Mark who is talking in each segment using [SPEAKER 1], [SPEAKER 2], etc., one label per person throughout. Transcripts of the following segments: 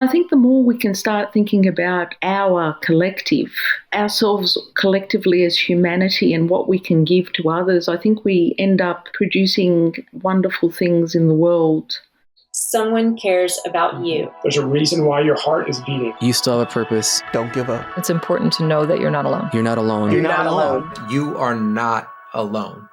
[SPEAKER 1] I think the more we can start thinking about our collective, ourselves collectively as humanity and what we can give to others, I think we end up producing wonderful things in the world.
[SPEAKER 2] Someone cares about you.
[SPEAKER 3] There's a reason why your heart is beating.
[SPEAKER 4] You still have a purpose.
[SPEAKER 5] Don't give up.
[SPEAKER 6] It's important to know that you're not alone.
[SPEAKER 4] You're not alone.
[SPEAKER 5] You're not alone.
[SPEAKER 7] You are not alone.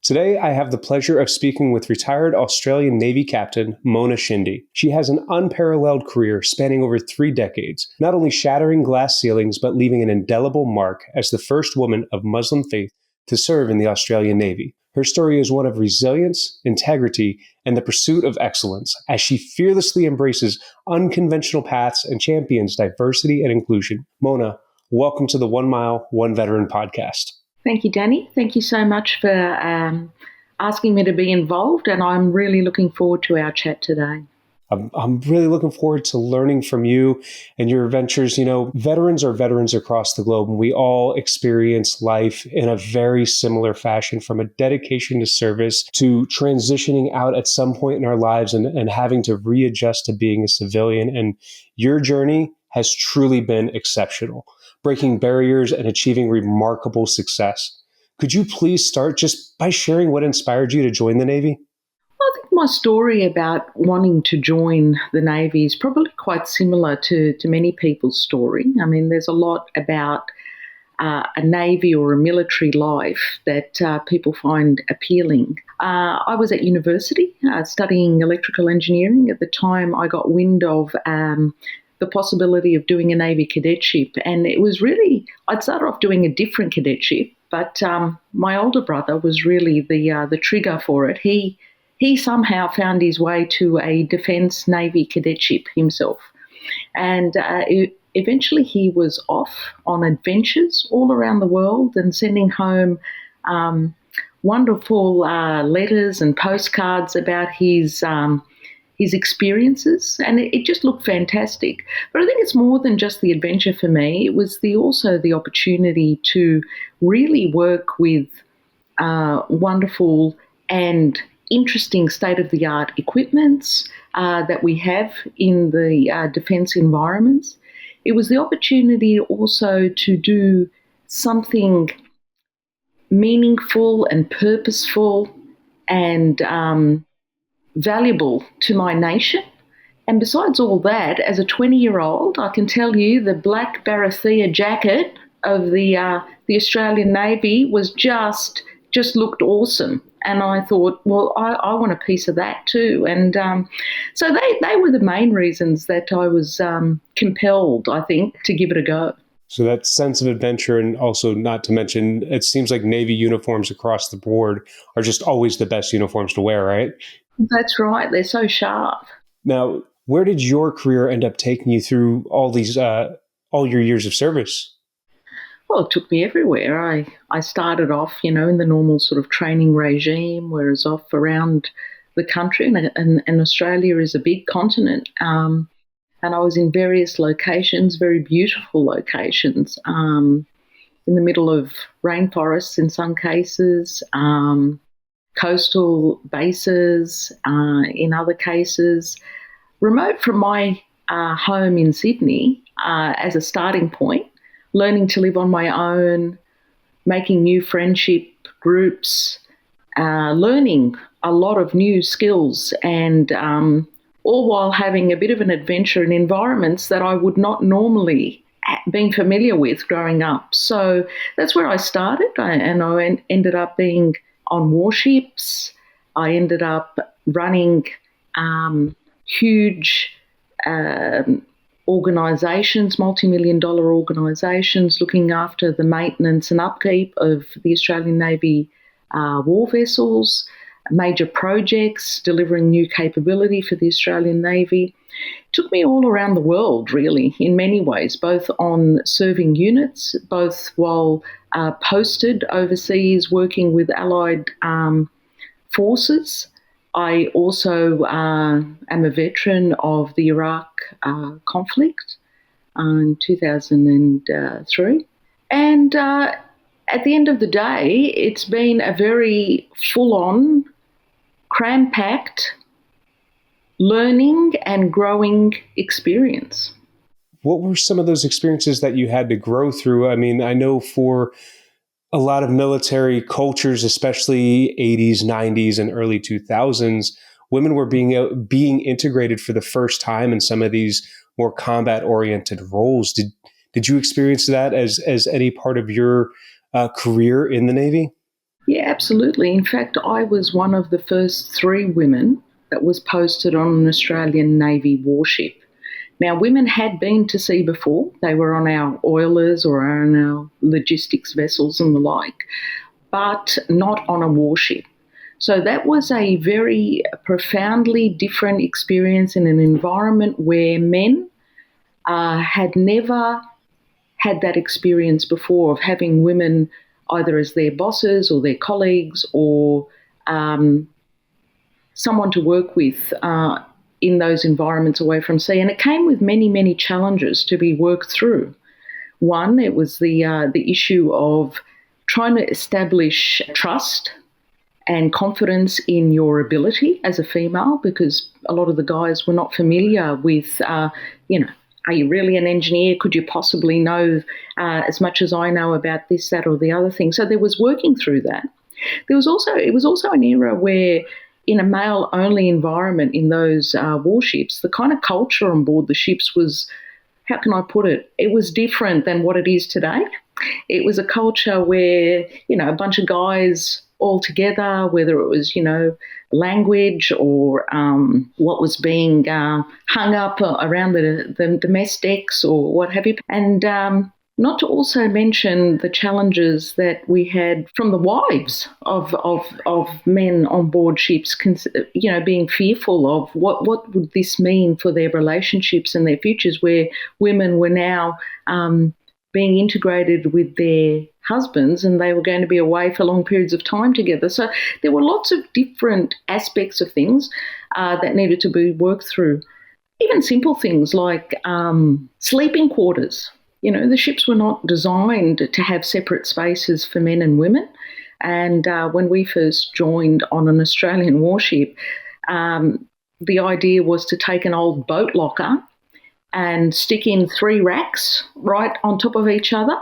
[SPEAKER 8] Today, I have the pleasure of speaking with retired Australian Navy Captain Mona Shindy. She has an unparalleled career spanning over 3 decades, not only shattering glass ceilings, but leaving an indelible mark as the first woman of Muslim faith to serve in the Australian Navy. Her story is one of resilience, integrity, and the pursuit of excellence as she fearlessly embraces unconventional paths and champions diversity and inclusion. Mona, welcome to the 1 Mile, 1 Veteran podcast.
[SPEAKER 1] Thank you, Danny. Thank you so much for asking me to be involved, and I'm really looking forward to our chat today.
[SPEAKER 8] I'm really looking forward to learning from you and your adventures. You know, veterans are veterans across the globe, and we all experience life in a very similar fashion, from a dedication to service to transitioning out at some point in our lives and having to readjust to being a civilian. And your journey has truly been exceptional, breaking barriers and achieving remarkable success. Could you please start just by sharing what inspired you to join the Navy?
[SPEAKER 1] I think my story about wanting to join the Navy is probably quite similar to many people's story. I mean, there's a lot about a Navy or a military life that people find appealing. I was at university studying electrical engineering. At the time, I got wind of the possibility of doing a Navy cadetship. And it was really, I'd started off doing a different cadetship, but my older brother was really the trigger for it. He somehow found his way to a Defence Navy cadetship himself. And eventually he was off on adventures all around the world and sending home wonderful letters and postcards about his experiences, and it just looked fantastic. But I think it's more than just the adventure for me. It was also the opportunity to really work with wonderful and interesting state-of-the-art equipments that we have in the defence environments. It was the opportunity also to do something meaningful and purposeful and valuable to my nation. And besides all that, as a 20-year-old, I can tell you the black Barathea jacket of the Australian Navy was just looked awesome. And I thought, well, I want a piece of that too. And so they were the main reasons that I was compelled, I think, to give it a go.
[SPEAKER 8] So that sense of adventure, and also not to mention, it seems like Navy uniforms across the board are just always the best uniforms to wear, right?
[SPEAKER 1] That's right. They're so sharp.
[SPEAKER 8] Now, where did your career end up taking you through all your years of service?
[SPEAKER 1] Well, it took me everywhere. I started off, in the normal sort of training regime, whereas off around the country, and Australia is a big continent. And I was in various locations, very beautiful locations, in the middle of rainforests in some cases, coastal bases in other cases, remote from my home in Sydney as a starting point, learning to live on my own, making new friendship groups, learning a lot of new skills, and all while having a bit of an adventure in environments that I would not normally been familiar with growing up. So that's where I started, and I ended up being on warships. I ended up running huge organisations, multi-million-dollar organisations, looking after the maintenance and upkeep of the Australian Navy war vessels, major projects, delivering new capability for the Australian Navy. It took me all around the world, really, in many ways, both on serving units, both while posted overseas working with Allied forces. I also am a veteran of the Iraq conflict in 2003. And at the end of the day, it's been a very full-on, cram-packed learning and growing experience.
[SPEAKER 8] What were some of those experiences that you had to grow through? I mean, I know for a lot of military cultures, especially 80s, 90s, and early 2000s, women were being integrated for the first time in some of these more combat-oriented roles. Did you experience that as any part of your career in the Navy?
[SPEAKER 1] Yeah, absolutely. In fact, I was one of the first 3 women that was posted on an Australian Navy warship. Now, women had been to sea before. They were on our oilers or on our logistics vessels and the like, but not on a warship. So that was a very profoundly different experience in an environment where men had never had that experience before of having women either as their bosses or their colleagues or someone to work with in those environments away from sea. And it came with many, many challenges to be worked through. One, it was the issue of trying to establish trust and confidence in your ability as a female, because a lot of the guys were not familiar with, are you really an engineer? Could you possibly know as much as I know about this, that, or the other thing? So there was working through that. It was also an era where, in a male-only environment in those warships, the kind of culture on board the ships was, how can I put it? It was different than what it is today. It was a culture where, a bunch of guys all together, whether it was, language or what was being hung up around the mess decks or what have you. And not to also mention the challenges that we had from the wives of men on board ships, being fearful of what would this mean for their relationships and their futures, where women were now being integrated with their husbands and they were going to be away for long periods of time together. So there were lots of different aspects of things that needed to be worked through. Even simple things like sleeping quarters. The ships were not designed to have separate spaces for men and women. And when we first joined on an Australian warship, the idea was to take an old boat locker and stick in 3 racks right on top of each other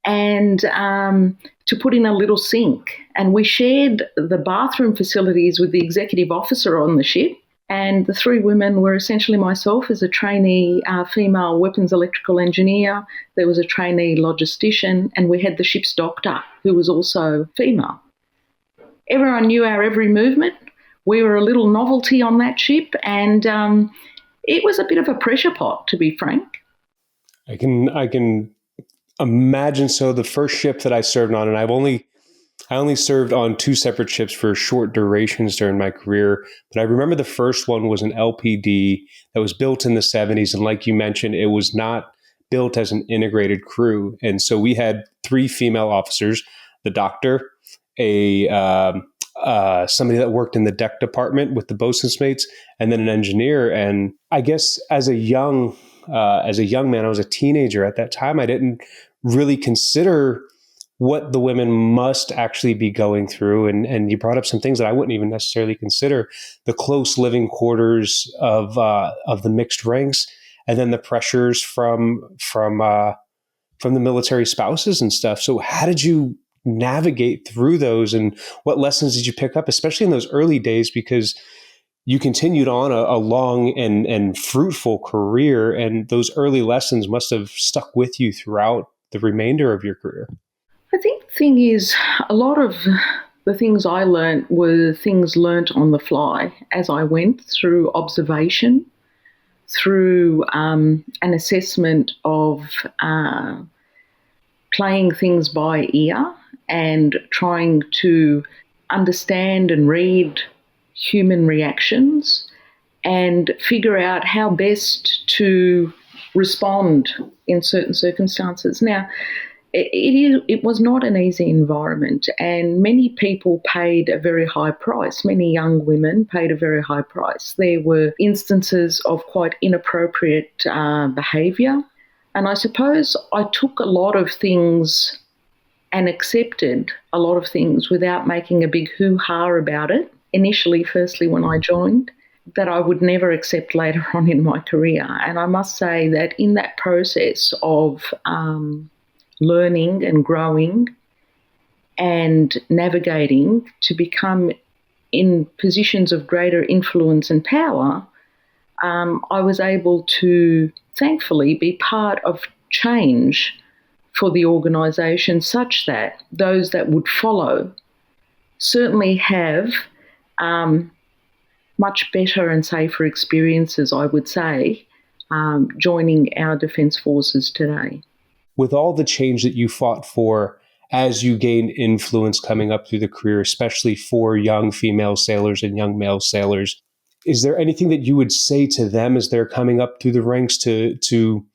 [SPEAKER 1] and to put in a little sink. And we shared the bathroom facilities with the executive officer on the ship. And the 3 women were essentially myself as a trainee female weapons electrical engineer. There was a trainee logistician, and we had the ship's doctor, who was also female. Everyone knew our every movement. We were a little novelty on that ship, and it was a bit of a pressure pot, to be frank.
[SPEAKER 8] I can imagine. So the first ship that I served on, and I only served on 2 separate ships for short durations during my career, but I remember the first one was an LPD that was built in the 70s. And like you mentioned, it was not built as an integrated crew. And so we had 3 female officers, the doctor, somebody that worked in the deck department with the bosun's mates, and then an engineer. And I guess as a young man, I was a teenager at that time, I didn't really consider what the women must actually be going through. And you brought up some things that I wouldn't even necessarily consider: the close living quarters of the mixed ranks, and then the pressures from the military spouses and stuff. So how did you navigate through those, and what lessons did you pick up, especially in those early days? Because you continued on a long and fruitful career, and those early lessons must have stuck with you throughout the remainder of your career.
[SPEAKER 1] I think the thing is, a lot of the things I learned were things learnt on the fly as I went through observation, through an assessment of playing things by ear and trying to understand and read human reactions and figure out how best to respond in certain circumstances. Now, it was not an easy environment, and many people paid a very high price. Many young women paid a very high price. There were instances of quite inappropriate behaviour, and I suppose I took a lot of things and accepted a lot of things without making a big hoo-ha about it initially, firstly when I joined. that I would never accept later on in my career. And I must say that in that process of learning and growing and navigating to become in positions of greater influence and power, I was able to, thankfully, be part of change for the organisation such that those that would follow certainly have much better and safer experiences, I would say, joining our Defence Forces today.
[SPEAKER 8] With all the change that you fought for as you gained influence coming up through the career, especially for young female sailors and young male sailors, is there anything that you would say to them as they're coming up through the ranks to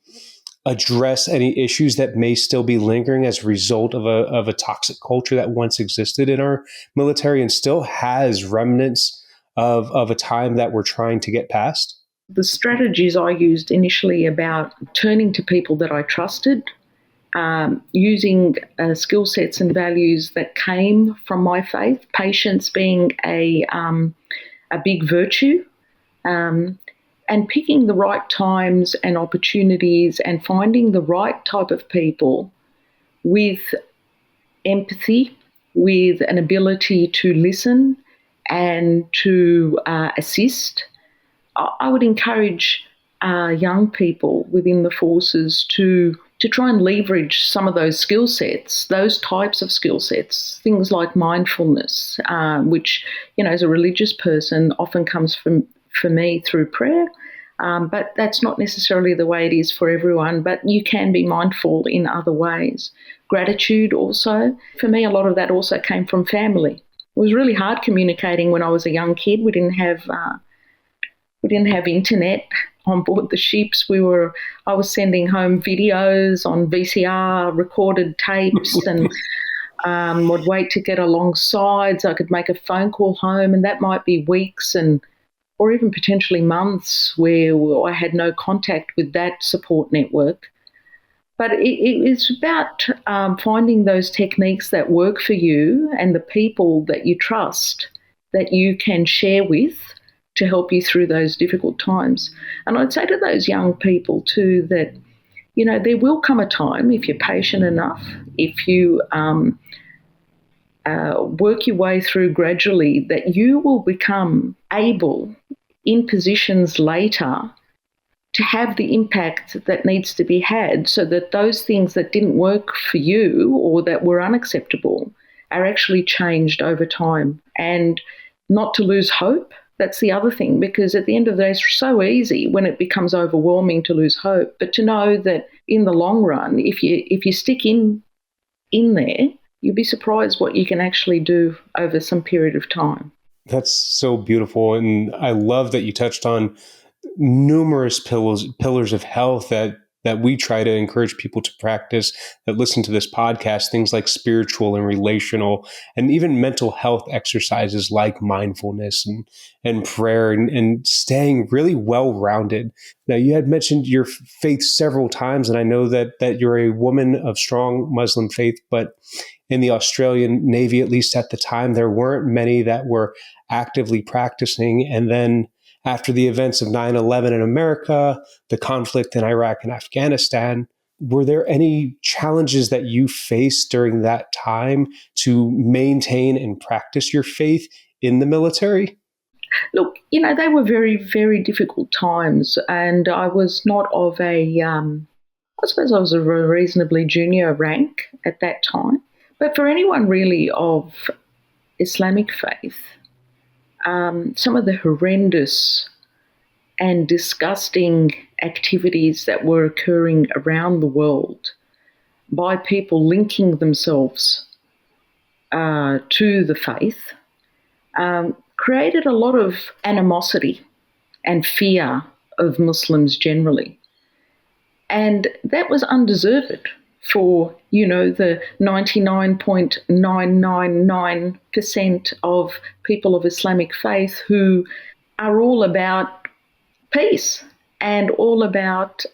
[SPEAKER 8] address any issues that may still be lingering as a result of a toxic culture that once existed in our military and still has remnants of a time that we're trying to get past?
[SPEAKER 1] The strategies I used initially about turning to people that I trusted, using skill sets and values that came from my faith, patience being a big virtue, and picking the right times and opportunities and finding the right type of people with empathy, with an ability to listen and to assist. I would encourage young people within the forces to try and leverage some of those skill sets, those types of skill sets, things like mindfulness, which, as a religious person often comes for me through prayer, but that's not necessarily the way it is for everyone, but you can be mindful in other ways. Gratitude also. For me, a lot of that also came from family. It was really hard communicating when I was a young kid. We didn't have internet on board the ships. I was sending home videos on VCR, recorded tapes, and would wait to get alongside so I could make a phone call home, and that might be weeks or even potentially months where I had no contact with that support network. But it's about finding those techniques that work for you and the people that you trust that you can share with to help you through those difficult times. And I'd say to those young people too that, there will come a time, if you're patient enough, if you work your way through gradually, that you will become able in positions later to have the impact that needs to be had, so that those things that didn't work for you or that were unacceptable are actually changed over time. And not to lose hope. That's the other thing, because at the end of the day, it's so easy when it becomes overwhelming to lose hope. But to know that in the long run, if you stick in there, you'll be surprised what you can actually do over some period of time.
[SPEAKER 8] That's so beautiful. And I love that you touched on numerous pillars of health that we try to encourage people to practice that listen to this podcast, things like spiritual and relational and even mental health exercises like mindfulness and prayer and staying really well-rounded. Now, you had mentioned your faith several times, and I know that you're a woman of strong Muslim faith, but in the Australian Navy, at least at the time, there weren't many that were actively practicing. And then after the events of 9/11 in America, the conflict in Iraq and Afghanistan, were there any challenges that you faced during that time to maintain and practice your faith in the military?
[SPEAKER 1] Look, they were very, very difficult times, and I was not of I suppose I was of a reasonably junior rank at that time. But for anyone really of Islamic faith, some of the horrendous and disgusting activities that were occurring around the world by people linking themselves to the faith created a lot of animosity and fear of Muslims generally. And that was undeserved for, the 99.999% of people of Islamic faith who are all about peace and all about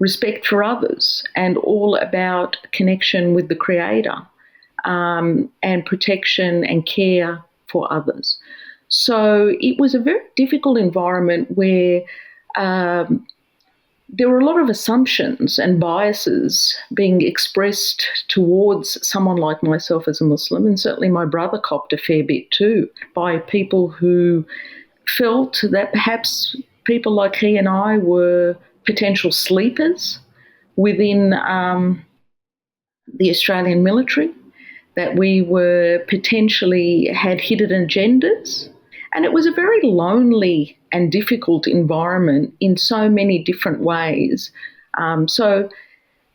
[SPEAKER 1] respect for others and all about connection with the Creator and protection and care for others. So it was a very difficult environment where there were a lot of assumptions and biases being expressed towards someone like myself as a Muslim, and certainly my brother copped a fair bit too, by people who felt that perhaps people like he and I were potential sleepers within the Australian military, that we were potentially had hidden agendas. And it was a very lonely and difficult environment in so many different ways. So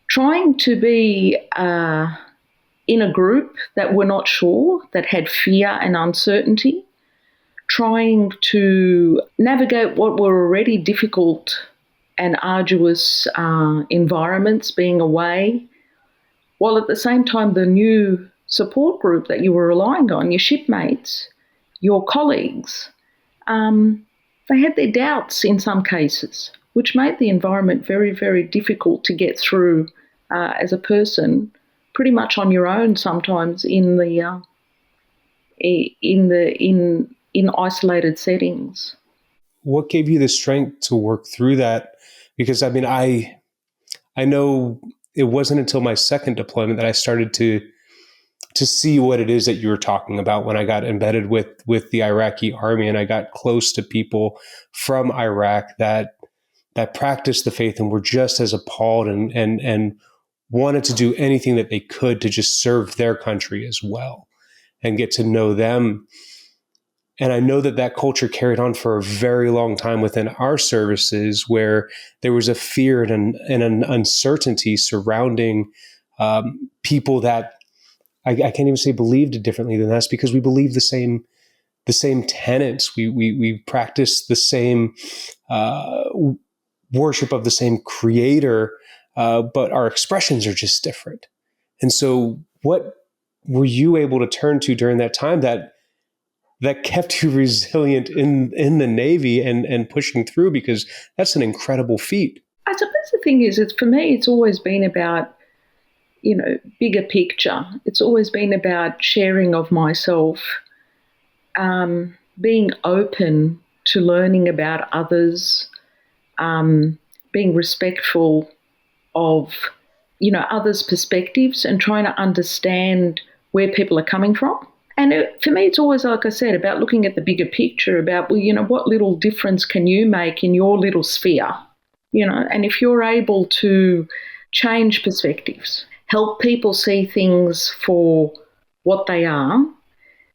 [SPEAKER 1] trying to be in a group that were not sure, that had fear and uncertainty, trying to navigate what were already difficult and arduous environments, being away, while at the same time the new support group that you were relying on, your shipmates, your colleagues, they had their doubts in some cases, which made the environment very, very difficult to get through as a person, pretty much on your own sometimes in isolated settings.
[SPEAKER 8] What gave you the strength to work through that? Because I mean, I know it wasn't until my second deployment that I started to see what it is that you were talking about when I got embedded with the Iraqi army, and I got close to people from Iraq that practiced the faith and were just as appalled and wanted to do anything that they could to just serve their country as well and get to know them. And I know that culture carried on for a very long time within our services, where there was a fear and an uncertainty surrounding people that I can't even say believed differently than us, because we believe the same tenets. We practice the same worship of the same creator, but our expressions are just different. And so what were you able to turn to during that time that kept you resilient in the Navy and pushing through? Because that's an incredible feat.
[SPEAKER 1] I suppose the thing is, for me, it's always been about, bigger picture. It's always been about sharing of myself, being open to learning about others, being respectful of, others' perspectives and trying to understand where people are coming from. And for me, it's always, like I said, about looking at the bigger picture, about, what little difference can you make in your little sphere, and if you're able to change perspectives, help people see things for what they are,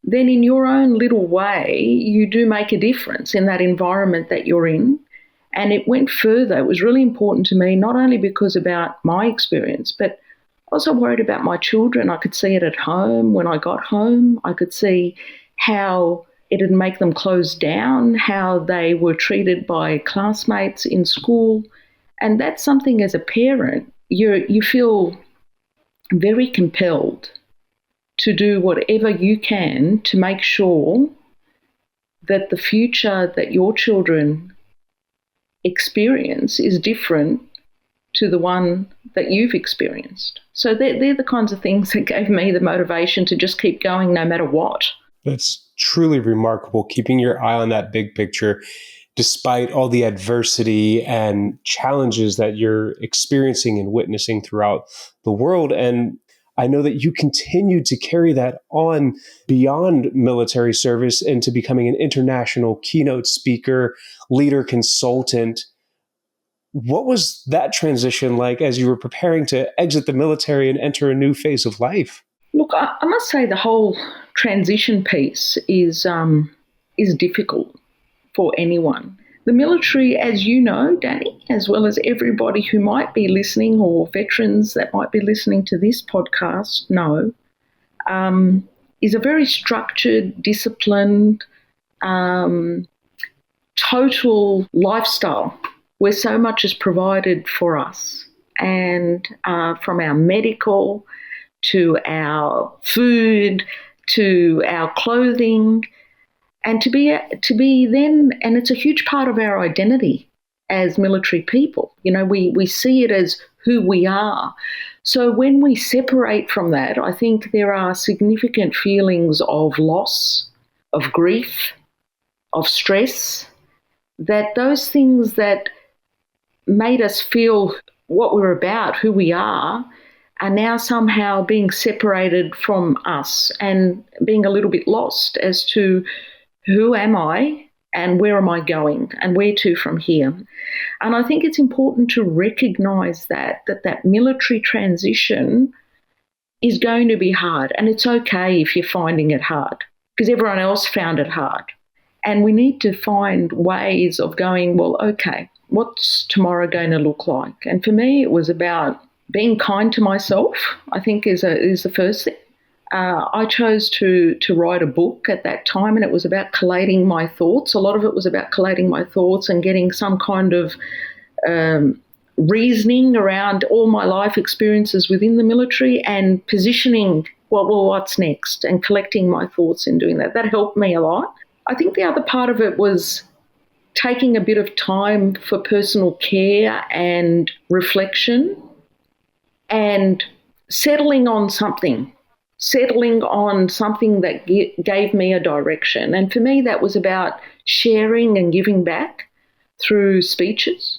[SPEAKER 1] then in your own little way, you do make a difference in that environment that you're in. And it went further. It was really important to me, not only because about my experience, but I also worried about my children. I could see it at home. When I got home, I could see how it'd make them close down, how they were treated by classmates in school. And that's something, as a parent, you feel very compelled to do whatever you can to make sure that the future that your children experience is different to the one that you've experienced. So they're the kinds of things that gave me the motivation to just keep going no matter what.
[SPEAKER 8] That's truly remarkable, keeping your eye on that big picture, despite all the adversity and challenges that you're experiencing and witnessing throughout the world. And I know that you continue to carry that on beyond military service into becoming an international keynote speaker, leader, consultant. What was that transition like as you were preparing to exit the military and enter a new phase of life?
[SPEAKER 1] Look, I must say the whole transition piece is difficult for anyone. The military, as you know, Danny, as well as everybody who might be listening, or veterans that might be listening to this podcast know, is a very structured, disciplined, total lifestyle where so much is provided for us, and from our medical to our food to our clothing. And to be then, and it's a huge part of our identity as military people. We see it as who we are. So when we separate from that, I think there are significant feelings of loss, of grief, of stress, that those things that made us feel what we're about, who we are now somehow being separated from us and being a little bit lost as to who am I and where am I going and where to from here. And I think it's important to recognise that military transition is going to be hard, and it's okay if you're finding it hard because everyone else found it hard. And we need to find ways of going, well, okay, what's tomorrow going to look like? And for me, it was about being kind to myself, I think is the first thing. I chose to write a book at that time, and it was about collating my thoughts. A lot of it was about collating my thoughts and getting some kind of reasoning around all my life experiences within the military and positioning, well, what's next, and collecting my thoughts and doing that. That helped me a lot. I think the other part of it was taking a bit of time for personal care and reflection and settling on something that gave me a direction. And for me, that was about sharing and giving back through speeches,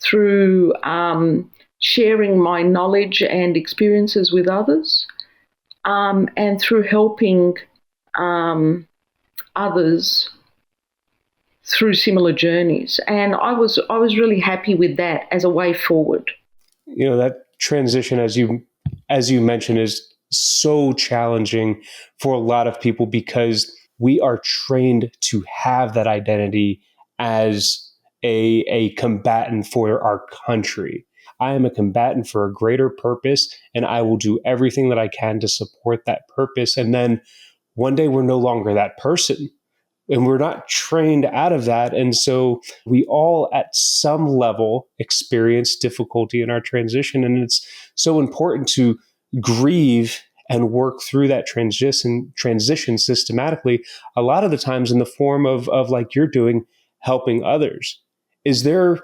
[SPEAKER 1] through sharing my knowledge and experiences with others, and through helping others through similar journeys. And I was really happy with that as a way forward.
[SPEAKER 8] You know, that transition, as you mentioned, is so challenging for a lot of people because we are trained to have that identity as a combatant for our country. I am a combatant for a greater purpose, and I will do everything that I can to support that purpose. And then one day we're no longer that person, and we're not trained out of that. And so we all at some level experience difficulty in our transition. And it's so important to grieve and work through that transition systematically, a lot of the times in the form of like you're doing, helping others. Is there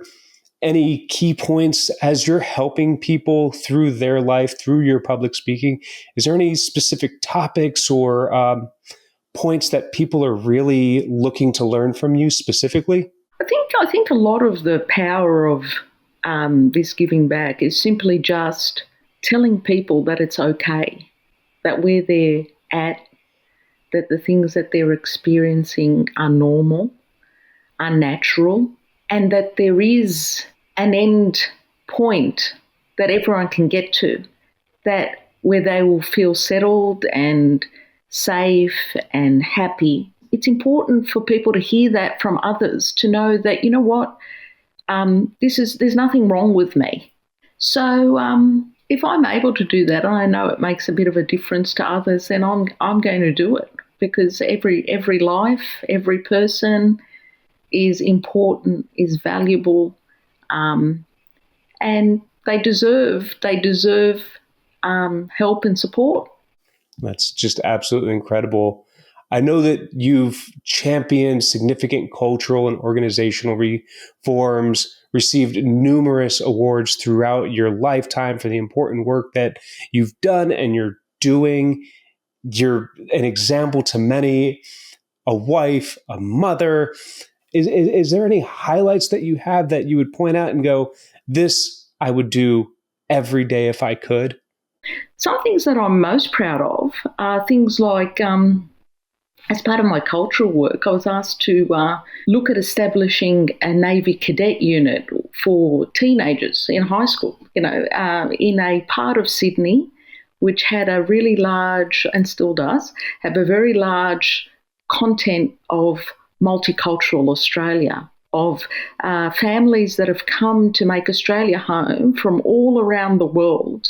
[SPEAKER 8] any key points as you're helping people through their life, through your public speaking? Is there any specific topics or points that people are really looking to learn from you specifically?
[SPEAKER 1] I think a lot of the power of this giving back is simply just telling people that it's okay, that where they're at, that the things that they're experiencing are normal, are natural, and that there is an end point that everyone can get to, that where they will feel settled and safe and happy. It's important for people to hear that from others, to know that, you know what, there's nothing wrong with me. So if I'm able to do that, and I know it makes a bit of a difference to others, then I'm going to do it, because every life, every person is important, is valuable, and they deserve help and support.
[SPEAKER 8] That's just absolutely incredible. I know that you've championed significant cultural and organizational reforms, received numerous awards throughout your lifetime for the important work that you've done and you're doing. You're an example to many, a wife, a mother. Is there any highlights that you have that you would point out and go, this I would do every day if I could?
[SPEAKER 1] Some things that I'm most proud of are things like, as part of my cultural work, I was asked to look at establishing a Navy cadet unit for teenagers in high school, in a part of Sydney which had a really large, and still does, have a very large content of multicultural Australia, of families that have come to make Australia home from all around the world,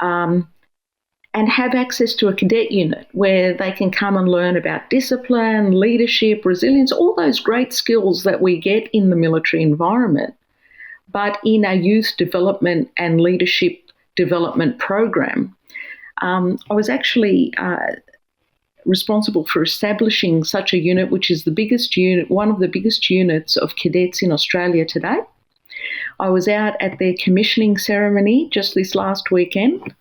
[SPEAKER 1] and have access to a cadet unit where they can come and learn about discipline, leadership, resilience, all those great skills that we get in the military environment, but in a youth development and leadership development program. I was actually responsible for establishing such a unit, which is the biggest unit, one of the biggest units of cadets in Australia today. I was out at their commissioning ceremony just this last weekend,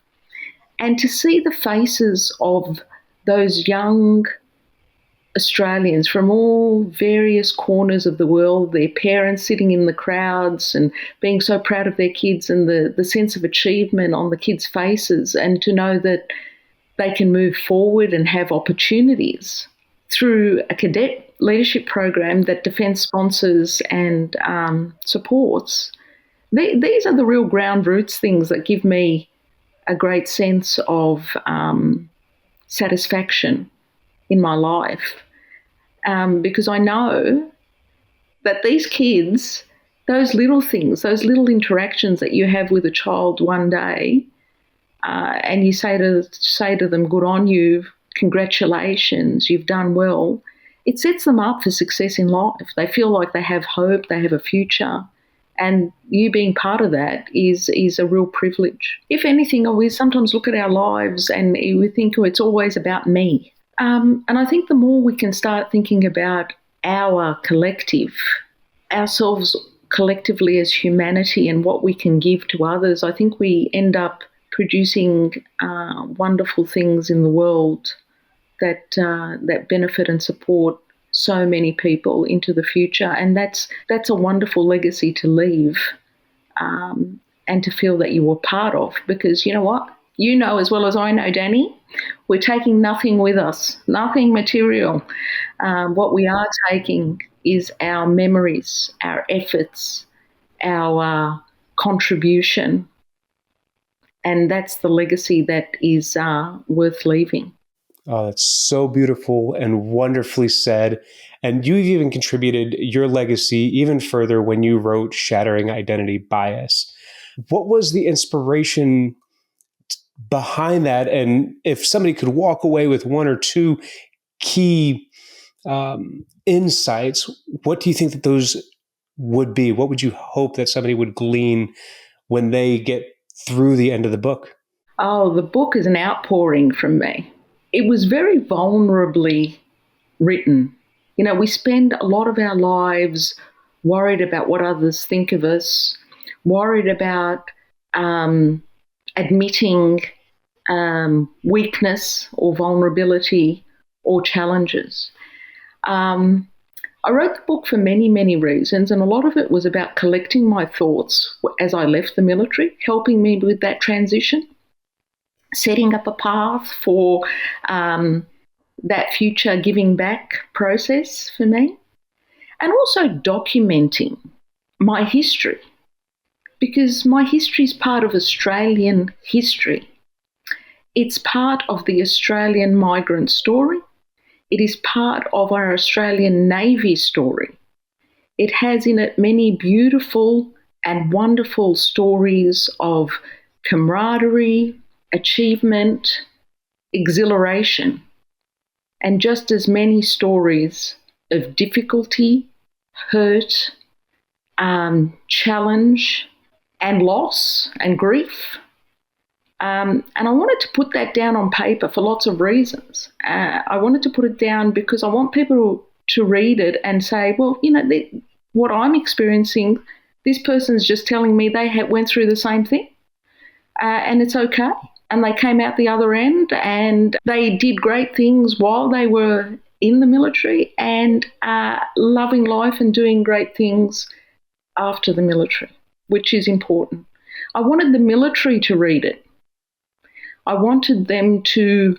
[SPEAKER 1] and to see the faces of those young Australians from all various corners of the world, their parents sitting in the crowds and being so proud of their kids, and the sense of achievement on the kids' faces, and to know that they can move forward and have opportunities through a cadet leadership program that Defence sponsors and supports. These are the real ground roots things that give me a great sense of satisfaction in my life, because I know that these kids, those little things, those little interactions that you have with a child one day, and you say to them, good on you, congratulations, you've done well, it sets them up for success in life. They feel like they have hope, they have a future, and you being part of that is a real privilege. If anything, we sometimes look at our lives and we think, oh, it's always about me. And I think the more we can start thinking about our collective, ourselves collectively as humanity and what we can give to others, I think we end up producing wonderful things in the world that benefit and support so many people into the future. And that's a wonderful legacy to leave, and to feel that you were part of. Because you know what? You know as well as I know, Danny, we're taking nothing with us, nothing material. What we are taking is our memories, our efforts, our contribution. And that's the legacy that is worth leaving.
[SPEAKER 8] Oh, that's so beautiful and wonderfully said. And you've even contributed your legacy even further when you wrote Shattering Identity Bias. What was the inspiration behind that? And if somebody could walk away with one or two key insights, what do you think that those would be? What would you hope that somebody would glean when they get through the end of the book?
[SPEAKER 1] Oh, the book is an outpouring from me. It was very vulnerably written. You know, we spend a lot of our lives worried about what others think of us, worried about admitting weakness or vulnerability or challenges. I wrote the book for many, many reasons, and a lot of it was about collecting my thoughts as I left the military, helping me with that transition, setting up a path for that future giving back process for me, and also documenting my history, because my history is part of Australian history. It's part of the Australian migrant story. It is part of our Australian Navy story. It has in it many beautiful and wonderful stories of camaraderie, achievement, exhilaration, and just as many stories of difficulty, hurt, challenge, and loss and grief. And I wanted to put that down on paper for lots of reasons. I wanted to put it down because I want people to read it and say, well, you know, what I'm experiencing, this person's just telling me they went through the same thing, and it's okay. And they came out the other end and they did great things while they were in the military, and loving life and doing great things after the military, which is important. I wanted the military to read it. I wanted them to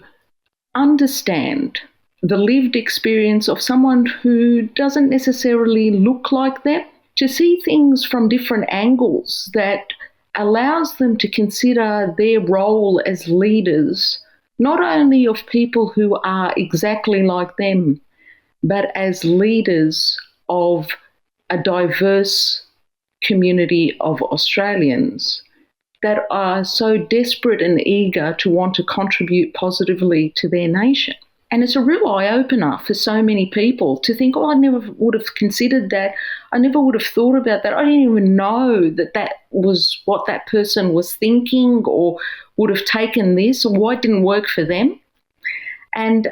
[SPEAKER 1] understand the lived experience of someone who doesn't necessarily look like them, to see things from different angles that allows them to consider their role as leaders, not only of people who are exactly like them, but as leaders of a diverse community of Australians that are so desperate and eager to want to contribute positively to their nation. And it's a real eye-opener for so many people to think, oh, I never would have considered that. I never would have thought about that. I didn't even know that was what that person was thinking or would have taken this, or why it didn't work for them. And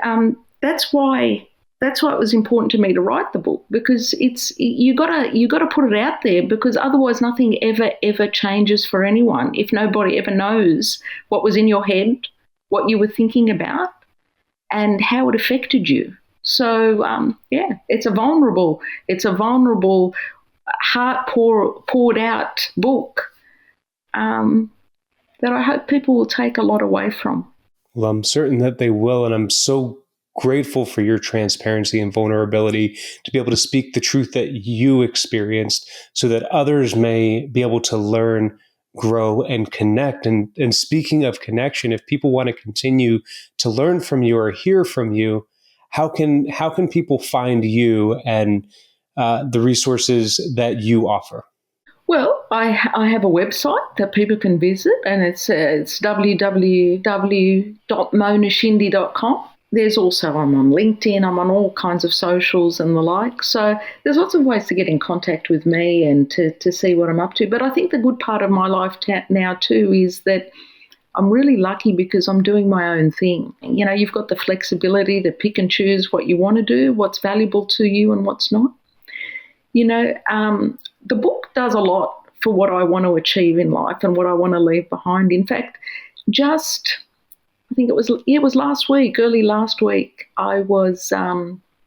[SPEAKER 1] that's why it was important to me to write the book, because you gotta put it out there, because otherwise nothing ever changes for anyone if nobody ever knows what was in your head, what you were thinking about, and how it affected you. So it's a vulnerable, heart poured out book that I hope people will take a lot away from.
[SPEAKER 8] Well, I'm certain that they will, and I'm so grateful for your transparency and vulnerability to be able to speak the truth that you experienced so that others may be able to learn, grow, and connect. And speaking of connection, if people want to continue to learn from you or hear from you, how can people find you and the resources that you offer?
[SPEAKER 1] Well, I have a website that people can visit, and it's www.monashindy.com. There's also, I'm on LinkedIn, I'm on all kinds of socials and the like. So there's lots of ways to get in contact with me and to see what I'm up to. But I think the good part of my life now too is that I'm really lucky because I'm doing my own thing. You know, you've got the flexibility to pick and choose what you want to do, what's valuable to you and what's not. You know, the book does a lot for what I want to achieve in life and what I want to leave behind. In fact, I think it was early last week, I was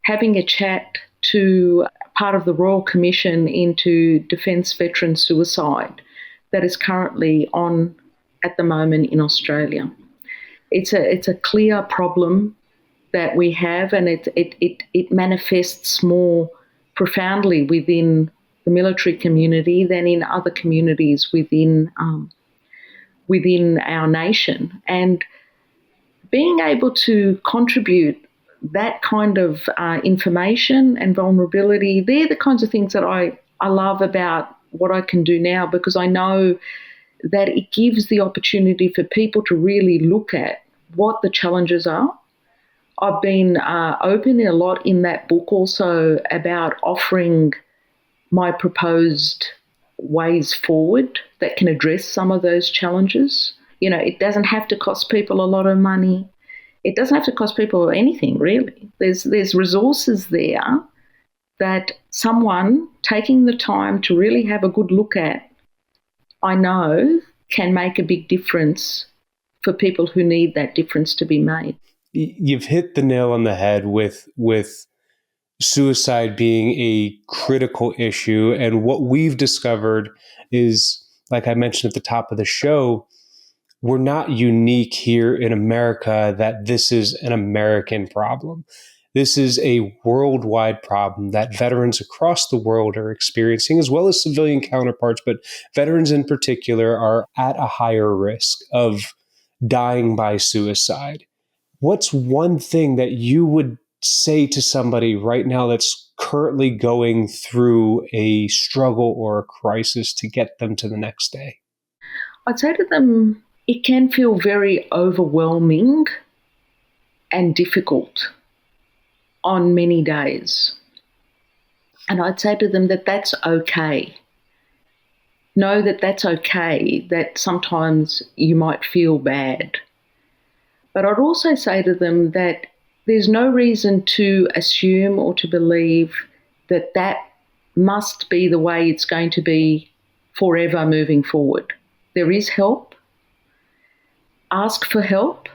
[SPEAKER 1] having a chat to part of the Royal Commission into Defence Veteran Suicide that is currently on at the moment in Australia. It's a clear problem that we have, and it manifests more profoundly within the military community than in other communities within our nation. And being able to contribute that kind of information and vulnerability, they're the kinds of things that I love about what I can do now, because I know that it gives the opportunity for people to really look at what the challenges are. I've been open a lot in that book also about offering my proposed ways forward that can address some of those challenges. You know, it doesn't have to cost people a lot of money. It doesn't have to cost people anything, really. There's resources there that someone taking the time to really have a good look at, I know, can make a big difference for people who need that difference to be made.
[SPEAKER 8] You've hit the nail on the head with suicide being a critical issue. And what we've discovered is, like I mentioned at the top of the show, we're not unique here in America that this is an American problem. This is a worldwide problem that veterans across the world are experiencing, as well as civilian counterparts, but veterans in particular are at a higher risk of dying by suicide. What's one thing that you would say to somebody right now that's currently going through a struggle or a crisis to get them to the next day?
[SPEAKER 1] I'd say to them, it can feel very overwhelming and difficult on many days. And I'd say to them that that's okay. Know that that's okay, that sometimes you might feel bad. But I'd also say to them that there's no reason to assume or to believe that that must be the way it's going to be forever moving forward. There is help. Ask for help.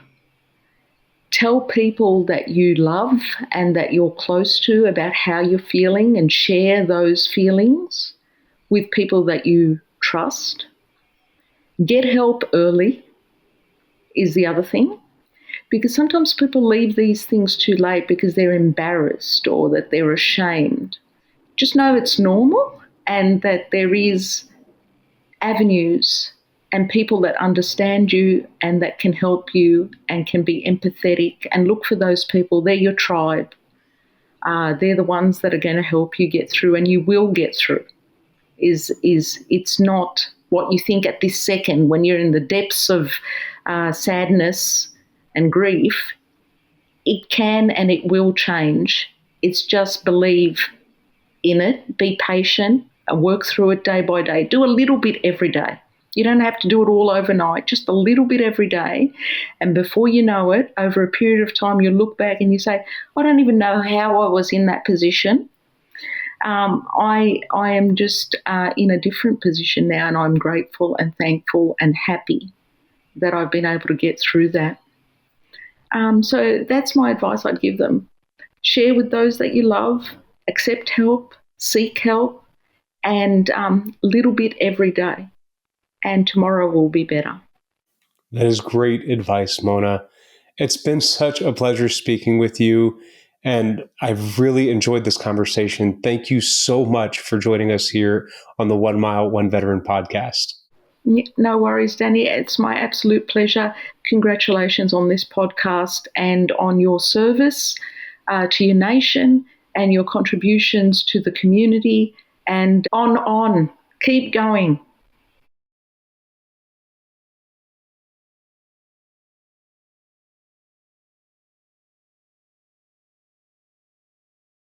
[SPEAKER 1] Tell people that you love and that you're close to about how you're feeling, and share those feelings with people that you trust. Get help early is the other thing. Because sometimes people leave these things too late because they're embarrassed or that they're ashamed. Just know it's normal and that there is avenues and people that understand you and that can help you and can be empathetic, and look for those people. They're your tribe. They're the ones that are going to help you get through, and you will get through. It's not what you think at this second when you're in the depths of sadness and grief. It can and it will change. It's just believe in it, be patient, and work through it day by day. Do a little bit every day. You don't have to do it all overnight, just a little bit every day. And before you know it, over a period of time, you look back and you say, I don't even know how I was in that position. I am just in a different position now, and I'm grateful and thankful and happy that I've been able to get through that. So that's my advice I'd give them. share with those that you love, accept help, seek help, and a little bit every day. And tomorrow will be better.
[SPEAKER 8] That is great advice, Mona. It's been such a pleasure speaking with you, and I've really enjoyed this conversation. Thank you so much for joining us here on the 1 Mile, 1 Veteran podcast.
[SPEAKER 1] No worries, Danny. It's my absolute pleasure. Congratulations on this podcast and on your service to your nation and your contributions to the community. And on. Keep going.